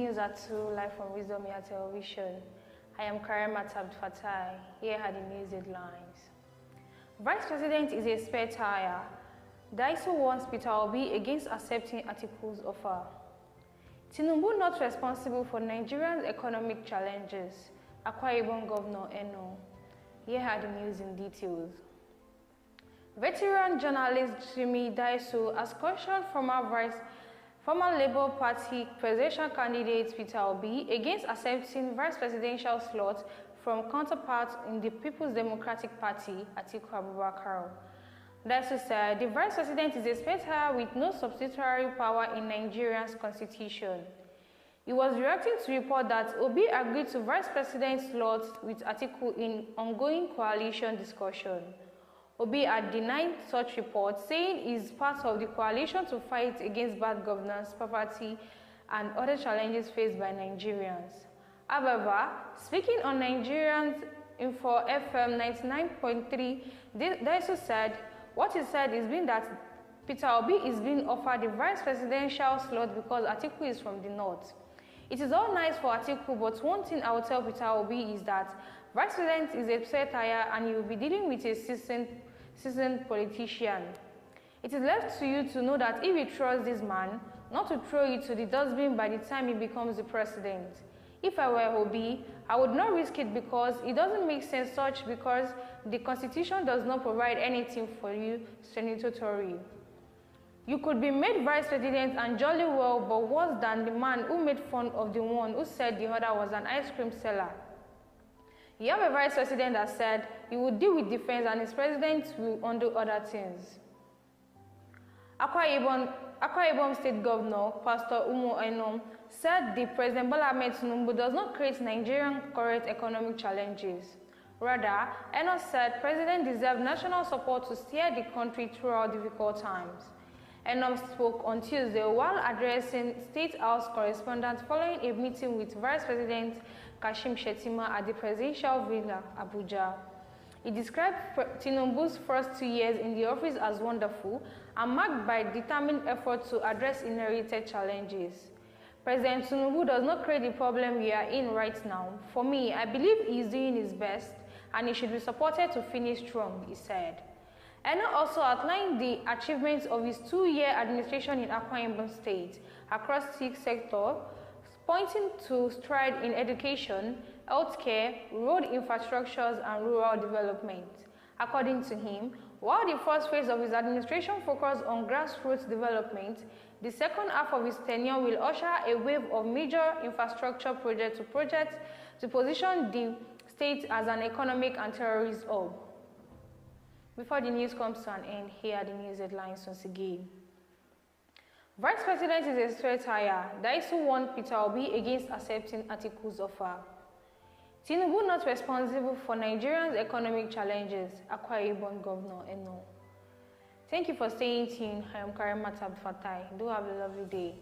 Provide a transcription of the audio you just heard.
news at 2 live from Wisdom Air Television. I am Karim Fatai. Here are the news headlines. Vice President is a spare tire. Disu warns Peter Obi against accepting Atiku'S offer. Tinubu not responsible for Nigeria's economic challenges. Akwa Ibom Governor Eno. Here are the news in details. Veteran journalist Jimmy Disu has cautioned former Labour Party presidential candidate Peter Obi against accepting vice presidential slot from counterpart in the People's Democratic Party, Atiku'S. Disu said the vice president is a spare tire with no subsidiary power in Nigeria's constitution. He was reacting to report that Obi agreed to vice president slot with Atiku in ongoing coalition discussion. Obi had denied such reports, saying he is part of the coalition to fight against bad governance, poverty, and other challenges faced by Nigerians. However, speaking on Nigerians Info FM 99.3, Disu said, what he said is that Peter Obi is being offered the vice presidential slot because Atiku is from the north. It is all nice for Atiku, but one thing I will tell Peter Obi is that vice president is a spare tire and he will be dealing with a seasoned politician. It is left to you to know that if you trust this man, not to throw you to the dustbin by the time he becomes the president. If I were Obi, I would not risk it because it doesn't make sense because the constitution does not provide anything for you statutorily. You could be made vice president and jolly well, but worse than the man who made fun of the one who said the other was an ice cream seller. You have a vice president that said he would deal with defense and his president will undo other things. Akwa Ibom State Governor, Pastor Umo Enom, said the President Bola Ahmed Tinubu does not create Nigerian current economic challenges. Rather, Enom said President deserves national support to steer the country throughout difficult times. Enom spoke on Tuesday while addressing State House correspondents following a meeting with Vice President Kashim Shettima at the Presidential Villa, Abuja. He described Tinubu's first 2 years in the office as wonderful and marked by determined effort to address inherited challenges. President Tinubu does not create the problem we are in right now. For me, I believe he is doing his best and he should be supported to finish strong, he said. Eno also outlined the achievements of his 2-year administration in Akwa Ibom State across 6 sectors, pointing to strides in education, healthcare, road infrastructures, and rural development. According to him, while the first phase of his administration focused on grassroots development, the second half of his tenure will usher a wave of major infrastructure projects to position the state as an economic and terrorist hub. Before the news comes to an end, here are the news headlines once again. Vice President is a spare tire. Disu warned Peter Obi against accepting Atiku'S offer. Tinubu not responsible for Nigeria's economic challenges, Akwa Ibom Governor Eno. Thank you for staying tuned. I am Karim Fatai. Do have a lovely day.